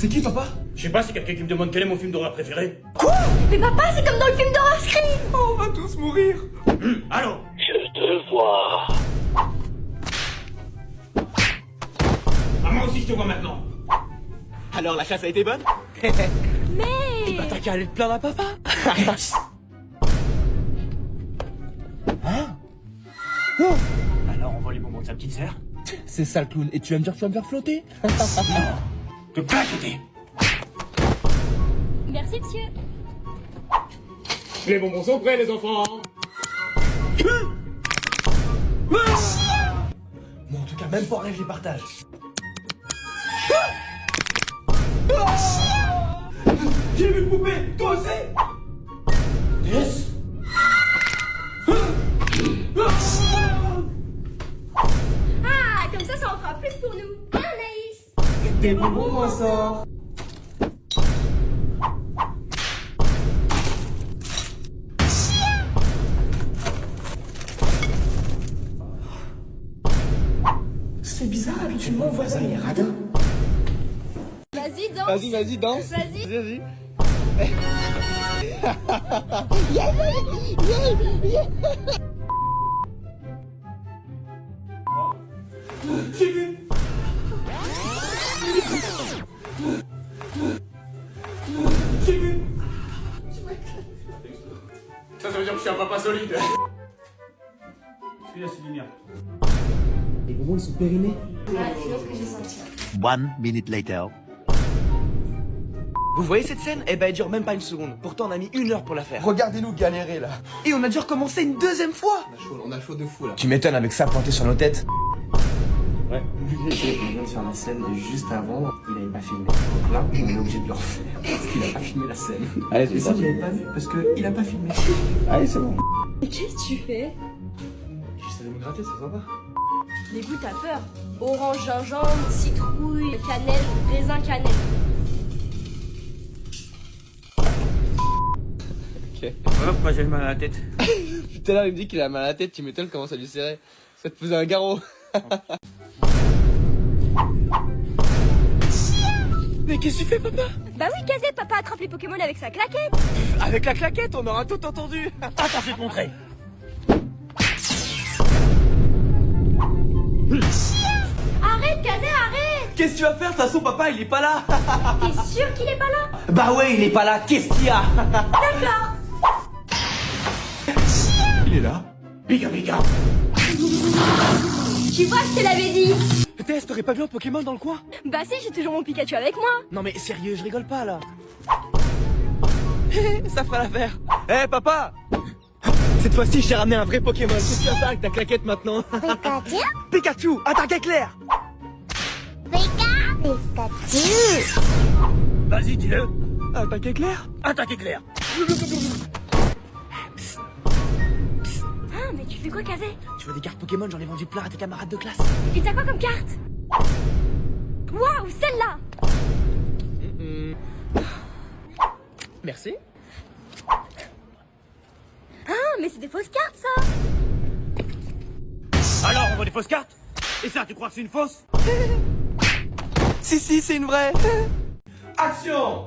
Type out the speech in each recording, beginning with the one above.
C'est qui, papa? Je sais pas, c'est quelqu'un qui me demande quel est mon film d'horreur préféré. Quoi? Mais papa, c'est comme dans le film d'horreur Scream. Oh, on va tous mourir. Allô? Je te vois. Ah, moi aussi je te vois maintenant. Alors, la chasse a été bonne? Mais... Bah, t'as qu'à aller te plaindre à papa. Hein? Oh. Alors on vole les bonbons de sa petite sœur? C'est ça le clown, et tu vas me dire que tu vas me faire flotter? Que claqueter. Merci, monsieur. Les bonbons sont prêts, les enfants. Moi, en tout cas, même pas en rêve, je les partage. J'ai vu une poupée, toi aussi? Yes. Ah, comme ça en fera plus pour nous. Hein, Anaïs? Des bonbons, moi, ça. C'est bizarre, habituellement, mon voisin, il est radin. Vas-y, danse. Vas-y, danse. Vas-y. Vas-y. J'ai vu. J'ai vu. Ça veut dire que je suis un papa solide. Celui-là, c'est lumière. Les bonbons, ils sont périmés. Ah, c'est ce que j'ai senti. 1 minute later. Vous voyez cette scène? Eh ben, elle dure même pas une seconde. Pourtant, on a mis 1 heure pour la faire. Regardez-nous galérer, là. Et on a dû recommencer une deuxième fois. On a chaud de fou, là. Tu m'étonnes avec ça pointé sur nos têtes. Ouais, on vient de faire la scène et juste avant, il avait pas filmé. Donc là, on est obligé de le refaire parce qu'il a pas filmé la scène. Allez, Et ça, je l'avais pas vu parce qu'il a pas filmé. Allez, c'est bon. Mais qu'est-ce que tu fais? J'essaie de me gratter, c'est sympa. Les goûts, t'as peur. Orange, gingembre, citrouille, cannelle, raisin, cannelle. Voilà pourquoi j'ai mal à la tête. Tout à l'heure, il me dit qu'il a mal à la tête, tu m'étonnes comment ça lui serrait. Ça te faisait un garrot. Mais qu'est-ce que tu fais, papa? Bah oui, Kazé, papa attrape les Pokémon avec sa claquette. Avec la claquette, on aura tout entendu. Attends, je vais te montrer. Arrête, Kazé, arrête. Qu'est-ce que tu vas faire? De toute façon, papa, il est pas là. T'es sûr qu'il est pas là? Bah ouais, il est pas là. Qu'est-ce qu'il y a? D'accord. Il est là. Pika pika. Tu vois, je te l'avais dit. Tess, t'aurais pas vu un Pokémon dans le coin? Bah si, j'ai toujours mon Pikachu avec moi. Non mais sérieux, je rigole pas là. Ça fera l'affaire. Eh papa! Cette fois-ci, j'ai ramené un vrai Pokémon. Qu'est-ce que tu vas faire avec ta claquette maintenant? Pikachu, Pikachu, attaque éclair! Pikachu. Vas-y, dis-le. Attaque éclair? Attaque éclair. Ah, mais tu fais quoi, Kazé? Tu veux des cartes Pokémon? J'en ai vendu plein à tes camarades de classe. Et t'as quoi comme carte? Waouh, celle-là. Merci. Ah, mais c'est des fausses cartes, ça. Alors, on voit des fausses cartes? Et ça, tu crois que c'est une fausse? Si, c'est une vraie. Action!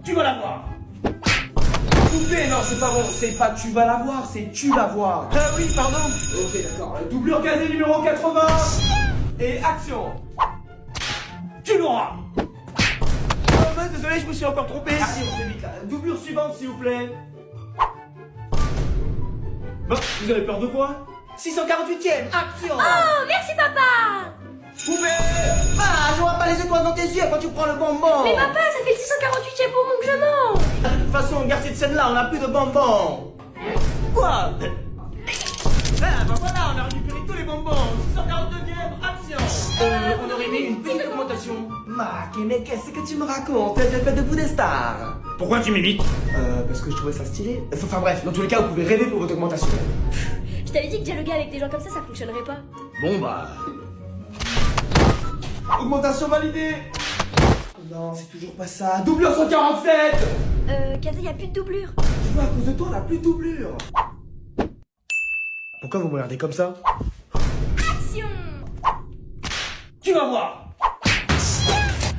Tu vas la voir. Poupée, non, c'est pas bon. C'est pas tu vas la voir, c'est tu vas voir. Ah oui, pardon. Ok, d'accord. Doublure casée numéro 80. Et action. Tu l'auras. Oh mince, désolé, je me suis encore trompé. Allez, on fait vite là. Doublure suivante, s'il vous plaît. Bon, vous avez peur de quoi? 648ème, action. Oh, merci, papa. Poupée. Ah, je vois pas les étoiles dans tes yeux quand tu prends le bonbon. Mais papa, ça fait le 648e bonbon que je mange. De toute façon, on garde cette scène-là, on n'a plus de bonbons. Quoi? Ah, bah voilà, on a récupéré tous les bonbons. 642ème, action. On aurait mis une petite augmentation. Mac, mais qu'est-ce que tu me racontes? J'ai fait de vous des stars. Pourquoi tu m'imites? Parce que je trouvais ça stylé. Enfin bref, dans tous les cas, vous pouvez rêver pour votre augmentation. Je t'avais dit que dialoguer avec des gens comme ça fonctionnerait pas. Bon bah... Augmentation validée. Non, c'est toujours pas ça. Doublure 147. Kazé, y a plus de doublure. Tu vois, à cause de toi, on a plus de doublure. Pourquoi vous me regardez comme ça? Action. Tu vas voir.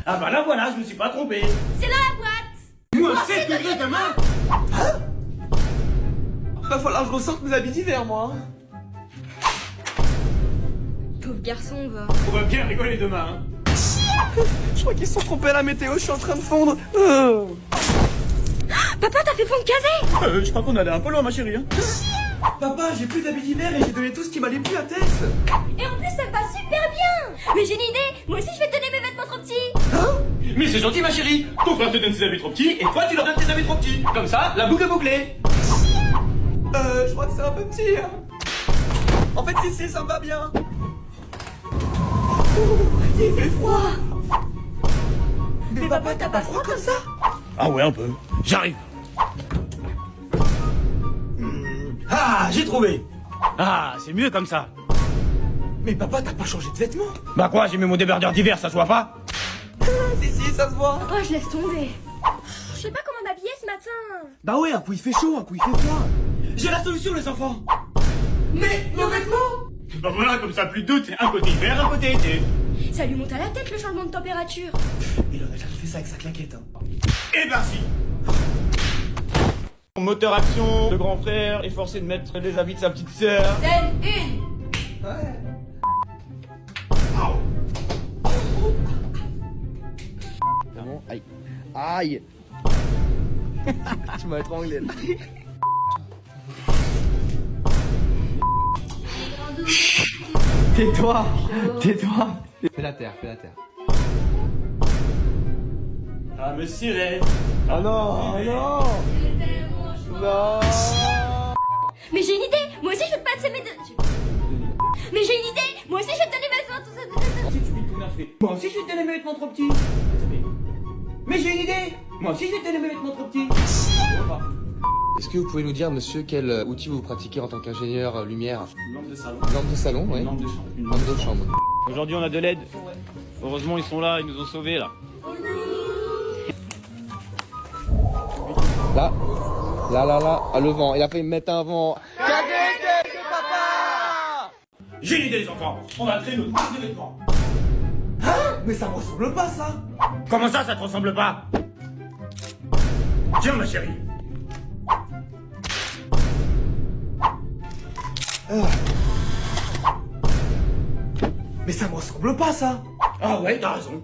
Ah bah là voilà, je me suis pas trompé. C'est dans la boîte. Moi, 7 degrés demain. Hein? Va falloir que je ressente mes habits d'hiver, moi. Pauvre garçon, va. On va bien rigoler demain. Hein. Je crois qu'ils se sont trompés à la météo, je suis en train de fondre. Papa, t'as fait fondre Kazé. Je crois qu'on allait un peu loin, ma chérie. Hein. Papa, j'ai plus d'habits d'hiver et j'ai donné tout ce qui m'allait plus à Tess. Et en plus, ça va super bien. Mais j'ai une idée. Moi aussi, je vais te donner mes vêtements trop petits. Mais c'est gentil, ma chérie. Ton frère te donne ses habits trop petits et toi tu leur donnes tes habits trop petits. Comme ça, la boucle est bouclée. Je crois que c'est un peu petit. Hein. En fait, si, ça me va bien. Il fait froid. Mais papa, t'as pas froid comme ça? Ah ouais, un peu. J'arrive. Ah, j'ai trouvé. Ah, c'est mieux comme ça. Mais papa, t'as pas changé de vêtements? Bah quoi, j'ai mis mon débardeur d'hiver, ça se voit pas? Si, ça se voit. Oh, je laisse tomber. Je sais pas comment m'habiller ce matin. Bah ouais, un coup il fait chaud, un coup il fait froid. J'ai la solution, les enfants. Mais nos vêtements? Bah voilà, comme ça, plus de doute. Un côté hiver, un côté été. Ça lui monte à la tête le changement de température. Il aurait jamais fait ça avec sa claquette. Hein. Eh ben si. Moteur action, le grand frère est forcé de mettre les habits de sa petite sœur. Scène 1. Ouais. Aïe. Aïe. Tu m'as étranglé là. Tais-toi. Tais-toi. Fais la terre, fais la terre. Ah, me cirer. Oh non, oh non. Non. Mais j'ai une idée. Moi aussi, je veux te passer mes deux. Mais j'ai une idée. Moi aussi, je vais te donner mes vêtements. Tout ça. Si tu vis tout fait. Moi aussi, je vais te donner mes vêtements trop petits. Mais j'ai une idée. Moi aussi, je vais te donner mes vêtements trop petits. Est-ce que vous pouvez nous dire, monsieur, quel outil vous pratiquez en tant qu'ingénieur lumière? Une lampe de salon. Une lampe de salon, oui. Une lampe de chambre. Une lampe de chambre. Aujourd'hui, on a de l'aide. Heureusement, ils sont là, ils nous ont sauvés là. Là, à le vent. Il a failli me mettre un vent. J'ai une idée, les enfants. On va créer notre marque de vêtements. Hein? Mais ça me ressemble pas ça. Comment ça te ressemble pas? Tiens, ma chérie. Mais ça me ressemble pas ça. Ah ouais, t'as raison.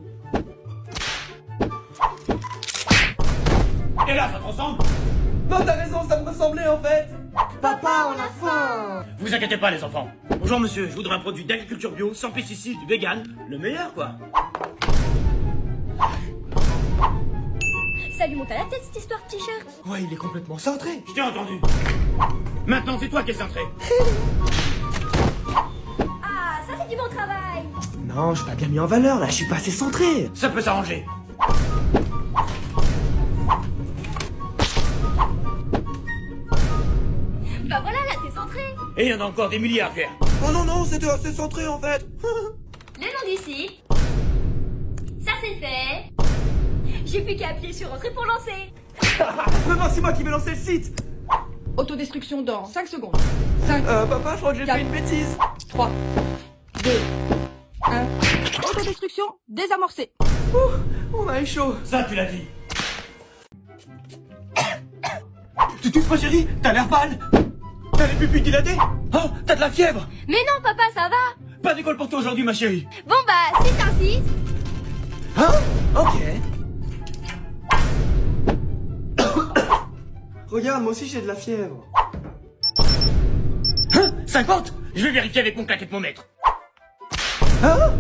Et là, ça te ressemble? Non, t'as raison, ça me ressemblait en fait. Papa, on a faim. Vous inquiétez pas, les enfants. Bonjour, monsieur. Je voudrais un produit d'agriculture bio, sans pesticides, vegan. Le meilleur, quoi. Ça lui monte à la tête cette histoire de t-shirt. Ouais, il est complètement cintré. Je t'ai entendu. Maintenant, c'est toi qui es centré. Ah, ça c'est du bon travail. Non, je t'ai bien mis en valeur là, je suis pas assez centré. Ça peut s'arranger. Bah voilà, là t'es centré. Et il y en a encore des milliers à faire. Oh non, c'était assez centré en fait. Le nom du site. Ça c'est fait. J'ai plus qu'à appuyer sur entrée pour lancer. Mais non, c'est moi qui vais lancer le site. Autodestruction dans 5 secondes. 5, Papa, je crois que j'ai fait une bêtise. 3, 2, 1. Autodestruction désamorcée. On a eu chaud. Ça, tu l'as dit. Tu tousses ma chérie? T'as l'air pâle. T'as les pupilles dilatées? Oh, t'as de la fièvre. Mais non papa, ça va. Pas d'école pour toi aujourd'hui, ma chérie. Bon bah, c'est ainsi. Hein? Ok. Regarde, moi aussi j'ai de la fièvre. Hein? 50? Je vais vérifier avec mon claquettemomètre. Hein?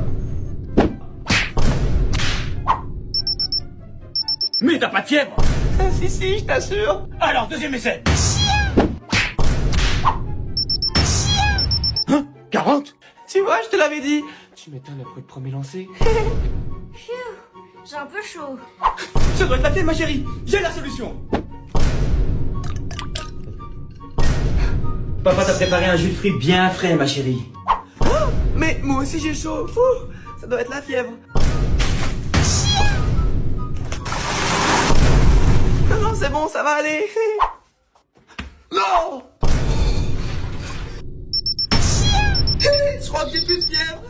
Mais t'as pas de fièvre? Si, je t'assure. Alors, deuxième essai. Hein? 40? Tu vois, je te l'avais dit. Tu m'étonnes après le premier lancer. J'ai un peu chaud. Ça doit être la fièvre, ma chérie. J'ai la solution. Papa t'a préparé un jus de fruits bien frais, ma chérie. Mais moi aussi j'ai chaud. Ouh, ça doit être la fièvre. Non, c'est bon, ça va aller. Non. Je crois que j'ai plus de fièvre.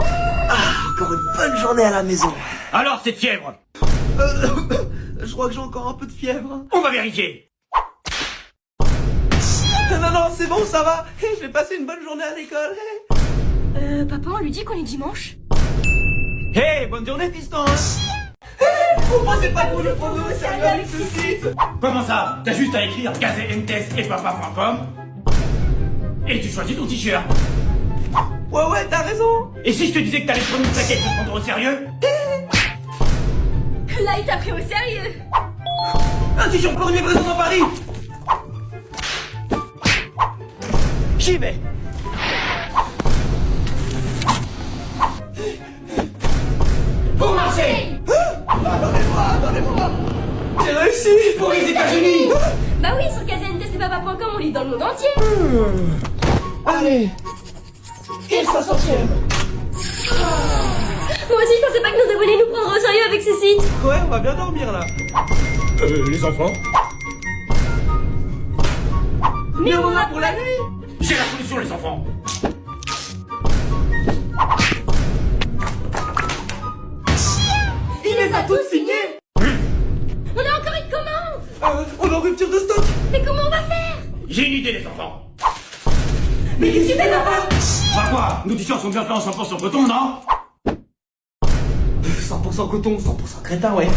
Ah, encore une bonne journée à la maison. Alors, cette fièvre, Je crois que j'ai encore un peu de fièvre. on va vérifier. Non, c'est bon, ça va. Je vais passer une bonne journée à l'école. Papa, on lui dit qu'on est dimanche? Hey, bonne journée, fiston. Pourquoi c'est pas pour le prendre au sérieux avec ce site? Comment ça? T'as juste à écrire gazemtes et papa.com et tu choisis ton t-shirt. Ouais, t'as raison. Et si je te disais que t'allais prendre une plaquette et te prendre au sérieux? Là, il t'a pris au sérieux. Un t-shirt pour une livraison dans Paris. J'y vais. Pour Marseille. Donnez-moi. J'ai réussi. Pour les États-Unis. Bah oui, sur gazemtes-et-papa.com, on lit dans le monde entier. Allez. Et 60e. Moi aussi, je pensais pas que nous devions nous prendre au sérieux avec ce site. Ouais, on va bien dormir là. Les enfants? Mais on va pour la nuit. J'ai la solution, les enfants. Il les a tous signés. On a encore une commande. On est en rupture de stock. Mais comment on va faire? J'ai une idée, les enfants. Mais qu'est-ce qu'il fait là-bas? Bah quoi? Nos t-shirts sont bien faits en 100% coton, non? 100% coton, 100% crétin, ouais.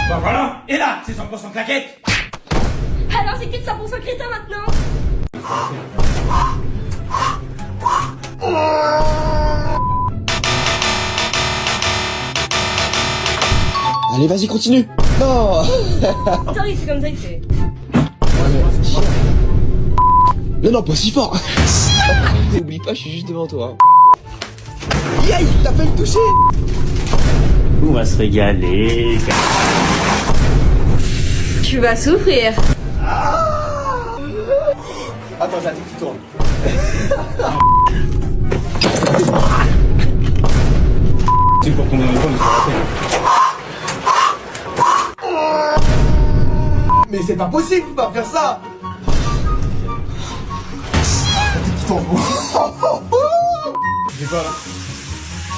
Bah voilà. Et là, c'est 100% claquette. Alors c'est que de 100% crétin maintenant. Allez, vas-y, continue. Non. Attends, il fait comme ça, il fait. Non, pas si fort. N'oublie pas, je suis juste devant toi. Yaï, t'as failli me toucher. On va se régaler. Tu vas souffrir. Attends, j'ai un truc qui tourne. C'est pour ton enfant, mais Mais c'est pas possible, faut pas faire ça. Qui tombe. c'est quoi là?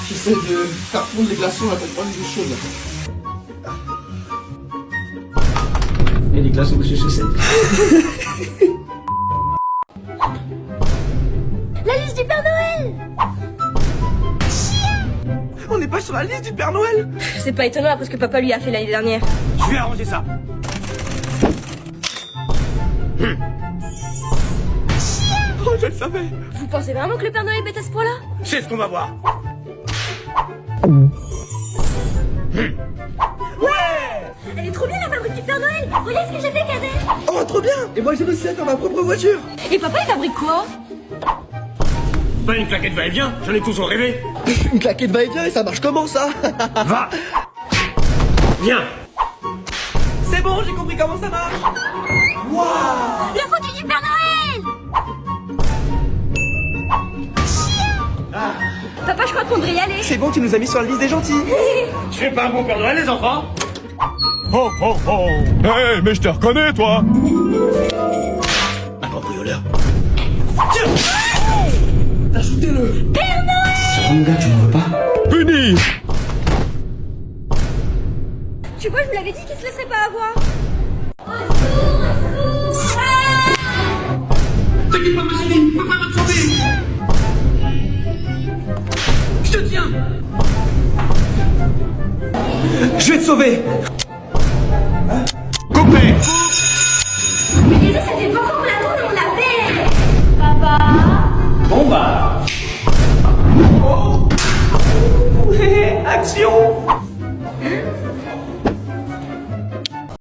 J'essaie de faire fondre les glaçons, là, t'as pas les chaudes là. Et les glaçons de chez chaussettes. La liste du Père Noël. On n'est pas sur la liste du Père Noël. C'est pas étonnant après ce que papa lui a fait l'année dernière. Je vais arranger ça. Oh, je le savais. Vous pensez vraiment que le Père Noël est bête à ce point-là? C'est ce qu'on va voir. Elle est trop bien la fabrique du Père Noël. Regarde ce que j'ai fait, Cadet. Oh, trop bien. Et moi, j'ai réussi à faire ma propre voiture. Et papa, il fabrique quoi? Pas une claquette va-et-vient, j'en ai toujours rêvé. Une claquette va-et-vient et ça marche comment ça? Va. Viens. C'est bon, j'ai compris comment ça marche. Le foutu du Père Noël. Papa, je crois qu'on devrait y aller. C'est bon, tu nous as mis sur la liste des gentils. Je fais pas un bon Père Noël, les enfants? Oh oh oh. Hey, mais je te reconnais, toi. Un cambrioleur. Ajoutez-le. Père Noël. Mon gars, tu m'en veux pas? Puni. Tu vois, je vous l'avais dit qu'il se laisserait pas avoir. T'inquiète pas, ma chérie, papa va te sauver. Je te tiens. Je vais te sauver. Coupé. Mais déjà, ça fait pas qu'on la tourne, on la perd. Papa. Bon bah. Action.